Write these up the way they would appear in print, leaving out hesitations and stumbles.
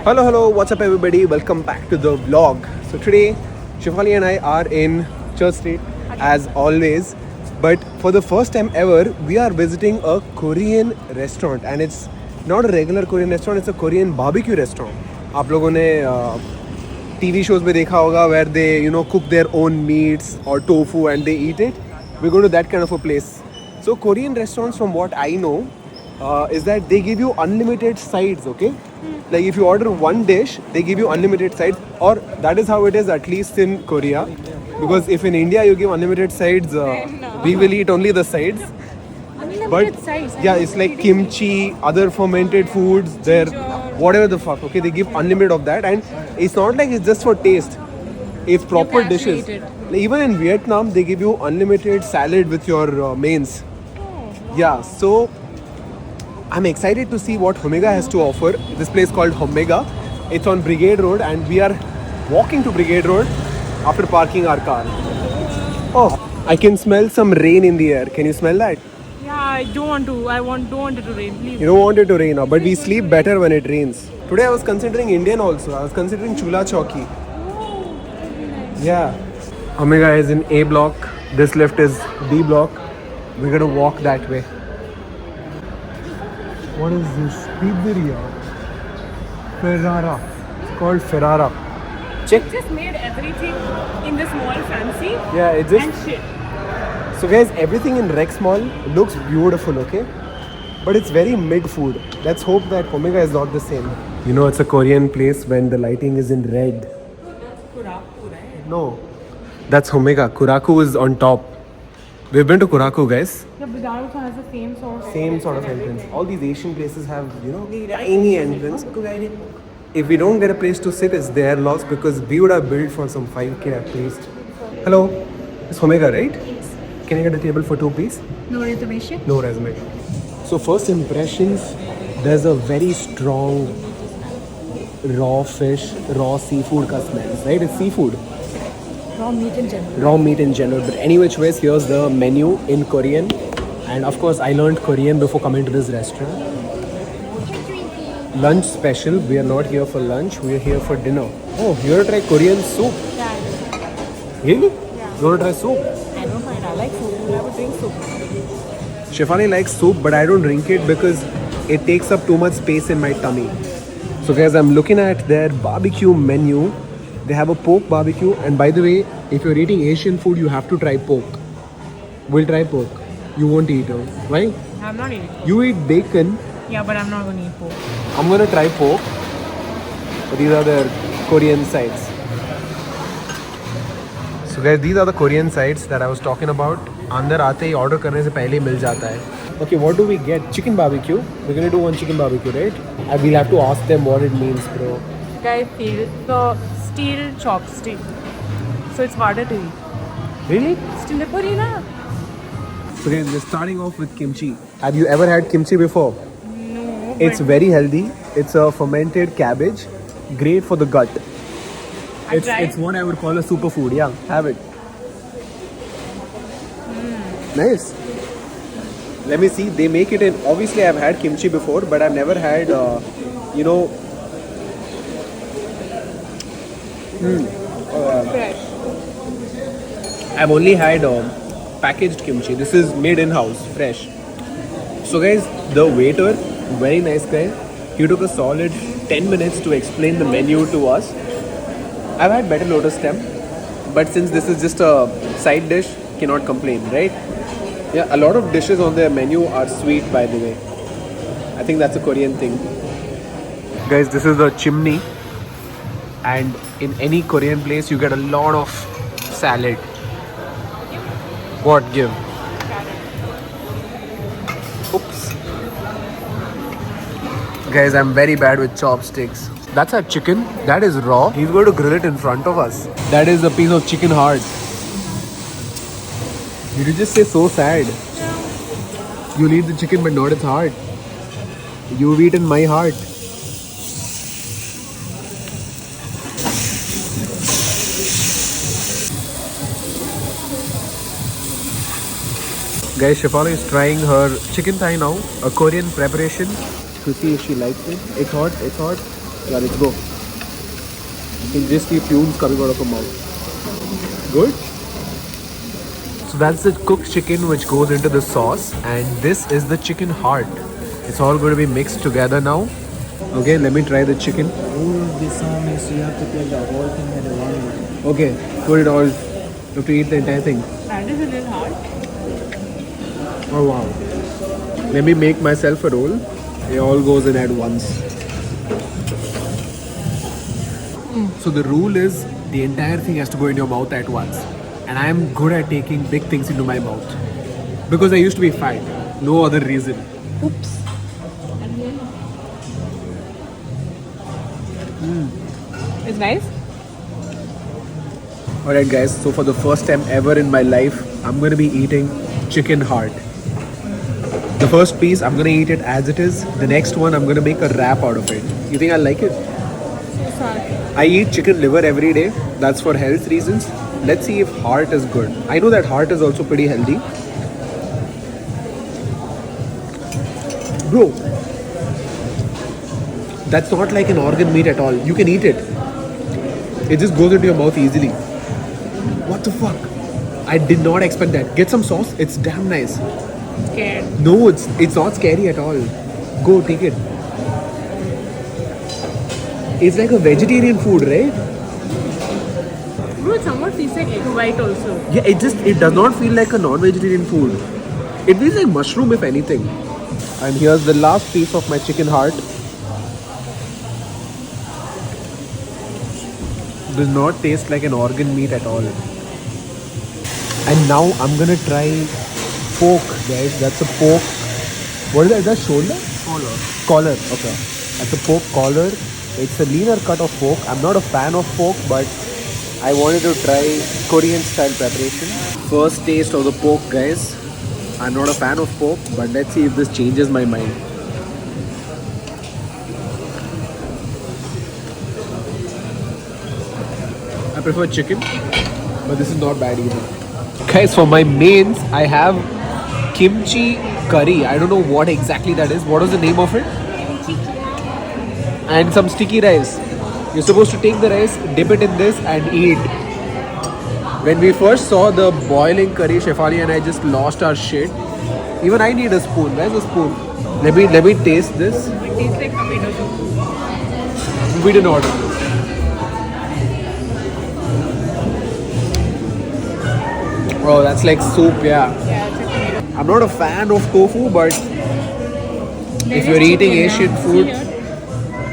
Hello, what's up everybody? Welcome back to the vlog. So today, Shefali and I are in Church Street as always. But for the first time ever, we are visiting a Korean restaurant. And it's not a regular Korean restaurant, it's a Korean barbecue restaurant. आप लोगों ने TV shows में देखा होगा where they cook their own meats or tofu and they eat it. We're going to that kind of a place. So Korean restaurants, from what I know, is that they give you unlimited sides, okay? Like if you order one dish, they give you unlimited sides, or that is how it is at least in Korea. Because if in India you give unlimited sides, we will eat only the sides. Unlimited size. Yeah, it's like kimchi, other fermented foods, there, whatever the fuck, okay? They give unlimited of that, and it's not like it's just for taste. It's proper can dishes. actually eat it. Like, even in Vietnam, they give you unlimited salad with your mains. Yeah, so I'm excited to see what Omega has to offer. This place called Omega. It's on Brigade Road and we are walking to Brigade Road after parking our car. Oh, I can smell some rain in the air. Can you smell that? Yeah, I don't want to. Don't want it to rain, please. You don't want it to rain, but we sleep better when it rains. Today I was considering Indian also. I was considering Chula Chowki. Yeah. Omega is in A block. This lift is B block. We're gonna walk that way. What is this? Pizzeria. Ferrara. It's called Ferrara. Check. Just made everything in this mall fancy Yeah, it just. and shit. So guys, everything in Rex Mall looks beautiful, okay? But it's very mid food. Let's hope that Omega is not the same. You know, it's a Korean place when the lighting is in red. No, that's Omega. Kuraku is on top. We've been to Kuraku, guys. Yeah, but that also has the same sort of. Same sort of entrance. All these Asian places have, tiny entrance. If we don't get a place to sit, it's their loss because we would have billed for some 5K at least. Hello, it's Omega, right? Can I get a table for two, please? No reservation? No resume. So first impressions, there's a very strong raw fish, raw seafood ka smell, right? It's seafood. Raw meat in general. Raw meat in general. But any which ways, here's the menu in Korean. And of course, I learned Korean before coming to this restaurant. Lunch special. We are not here for lunch. We are here for dinner. Oh, you want to try Korean soup? Yeah, Really? Yeah. You want to try soup? I don't mind. I like soup. I would drink soup. Shefali likes soup, but I don't drink it because it takes up too much space in my tummy. So guys, I'm looking at their barbecue menu. They have a pork barbecue, and by the way, if you're eating Asian food, you have to try pork. We'll try pork. You won't eat it. Why? I'm not eating pork. You eat bacon. Yeah, but I'm not going to eat pork. I'm gonna try pork. But these are the Korean sides. So guys, these are the Korean sides that I was talking about. अंदर आते ही order करने से पहले ही मिल जाता है. Okay, what do we get? Chicken barbecue. We're gonna do one chicken barbecue, right? And we'll have to ask them what it means, bro. Guys, feel the steel chopstick. So it's harder to eat. Really? Steel na? So guys, we're starting off with kimchi. Have you ever had kimchi before? No. It's very healthy. It's a fermented cabbage, great for the gut. It's what I would call a superfood. Yeah, have it. Nice. Let me see. They make it in. Obviously, I've had kimchi before, but I've never had. fresh. I've only had packaged kimchi. This is made in-house, fresh. So guys, the waiter, very nice guy. He took a solid 10 minutes to explain the menu to us. I've had better lotus stem, but since this is just a side dish, cannot complain, right? Yeah, a lot of dishes on their menu are sweet, by the way. I think that's a Korean thing. Guys, this is the chimney. And in any Korean place, you get a lot of salad. What give? Oops. Guys, I'm very bad with chopsticks. That's our chicken. That is raw. He's going to grill it in front of us. That is a piece of chicken heart. Did you just say so sad? You'll eat the chicken but not its heart. You've eaten my heart. Guys, Shefali is trying her chicken thigh now, a Korean preparation, to see if she likes it. It's hot, it's hot. Yeah, let's go. You can just see fumes coming out of her mouth. Good? So that's the cooked chicken which goes into the sauce, and this is the chicken heart. It's all going to be mixed together now. Okay, let me try the chicken. The rule of this song is you have to take the whole thing at the one go. Okay, put it all. You have to eat the entire thing. That is a little hard. Oh wow. Let me make myself a roll. It all goes in at once. So the rule is the entire thing has to go in your mouth at once. And I am good at taking big things into my mouth. Because I used to be fat. No other reason. Oops. It's nice. Alright guys, so for the first time ever in my life, I'm going to be eating chicken heart. The first piece, I'm going to eat it as it is. The next one, I'm going to make a wrap out of it. You think I'll like it? I eat chicken liver every day. That's for health reasons. Let's see if heart is good. I know that heart is also pretty healthy. Bro, that's not like an organ meat at all. You can eat it. It just goes into your mouth easily. What the fuck? I did not expect that. Get some sauce. It's damn nice. Scared. No, it's not scary at all. Go, take it. It's like a vegetarian food, right? Bro, it somewhat tastes like egg white also. Yeah, it does not feel like a non-vegetarian food. It feels like mushroom if anything. And here's the last piece of my chicken heart. Does not taste like an organ meat at all. And now I'm gonna try pork, guys. That's a pork. What is that? Is that shoulder? Collar. Okay. That's a pork collar. It's a leaner cut of pork. I'm not a fan of pork, but I wanted to try Korean style preparation. First taste of the pork, guys. I'm not a fan of pork, but let's see if this changes my mind. I prefer chicken, but this is not bad either. Guys, for my mains, I have kimchi curry. I don't know what exactly that is. What is the name of it? And some sticky rice. You're supposed to take the rice, dip it in this and eat. When we first saw the boiling curry, Shefali and I just lost our shit. Even I need a spoon. Where's the spoon? Let me taste this. It tastes like tomato soup. We didn't order. Oh, that's like soup, yeah. Yeah, it's a tomato. I'm not a fan of tofu, but if you're eating Asian food,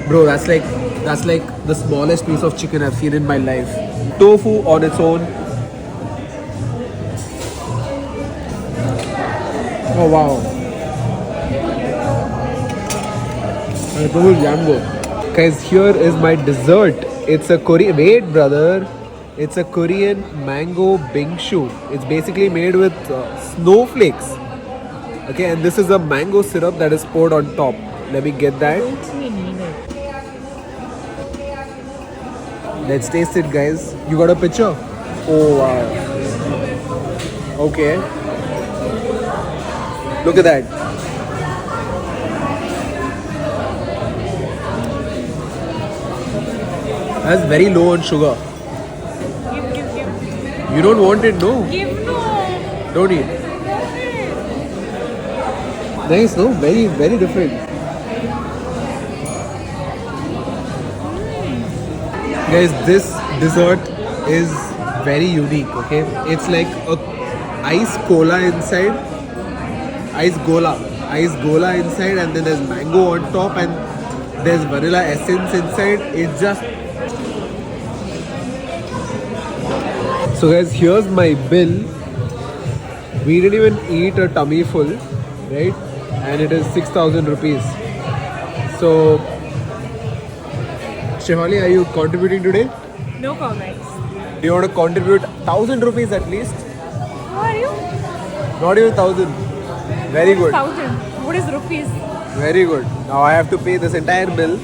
bro, that's like the smallest piece of chicken I've seen in my life. Tofu on its own. Oh wow. And tofu jamgo. Guys, here is my dessert. It's a Korean. Wait, brother. It's a Korean mango bingshu. It's basically made with snowflakes. Okay, and this is a mango syrup that is poured on top. Let me get that. Let's taste it, guys. You got a picture? Oh wow. Okay. Look at that. That's very low on sugar. Give. You don't want it, no? Give no. Don't eat. Nice, no? Very, very different. Guys, this dessert is very unique, okay? It's like a ice cola inside. Ice gola inside, and then there's mango on top, and there's vanilla essence inside. It's just... So guys, here's my bill. We didn't even eat a tummy full, right? And it is 6,000 rupees. So, Shefali, are you contributing today? No comments. Do you want to contribute 1,000 rupees at least? Who are you? Not even 1,000. Very good. 1,000. What is rupees? Very good. Now I have to pay this entire bill.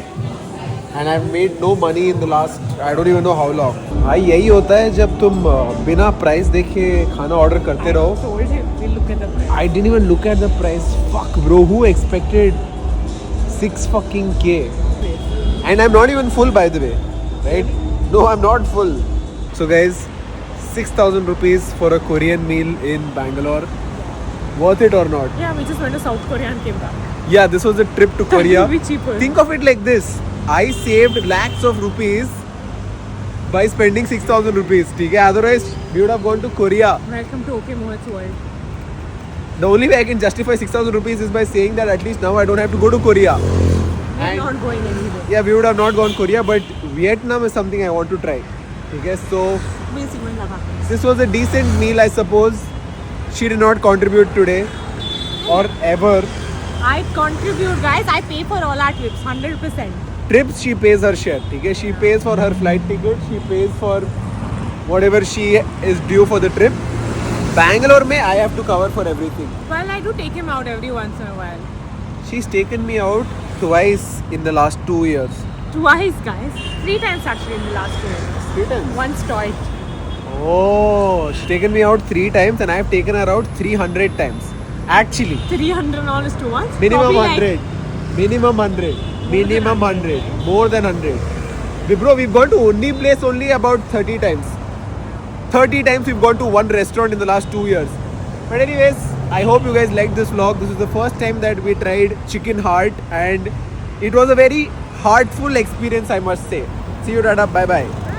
And I've made no money in the last, I don't even know how long. भाई यही होता है जब तुम बिना price देखे खाना order करते रहो. Told him we'll look at the price. I didn't even look at the price. Fuck bro, who expected 6 fucking K? And I'm not even full, by the way. Right? No, I'm not full. So guys, 6,000 rupees for a Korean meal in Bangalore. Worth it or not? Yeah, we just went to South Korea and came back. Yeah, this was a trip to Korea. Will be cheaper. Think of it like this. I saved lakhs of rupees by spending 6,000 rupees. Okay? Otherwise, we would have gone to Korea. Welcome to OK Mohit's world. The only way I can justify 6,000 rupees is by saying that at least now I don't have to go to Korea. We're And- not going anywhere. Yeah, we would have not gone Korea, but Vietnam is something I want to try. Okay, so We'll see when that happens. this was a decent meal, I suppose. She did not contribute today or ever. I contribute, guys. I pay for all our trips, 100%. Trips, she pays her share. Okay, she pays for her flight ticket. She pays for whatever she is due for the trip. Bangalore, mein, I have to cover for everything. Well, I do take him out every once in a while. She's taken me out twice in the last 2 years. Twice, guys. 3 times actually in the last 2 years. 3 times? Once toy. Oh, she's taken me out 3 times and I have taken her out 300 times. Actually, 300 all is 2 once. minimum Probably 100. Minimum 100. Minimum 100. More than 100. Bro, we've gone to only place only about 30 times. 30 times we've gone to one restaurant in the last 2 years. But anyways, I hope you guys liked this vlog. This is the first time that we tried chicken heart and it was a very heartful experience, I must say. See you, Tata. Bye bye.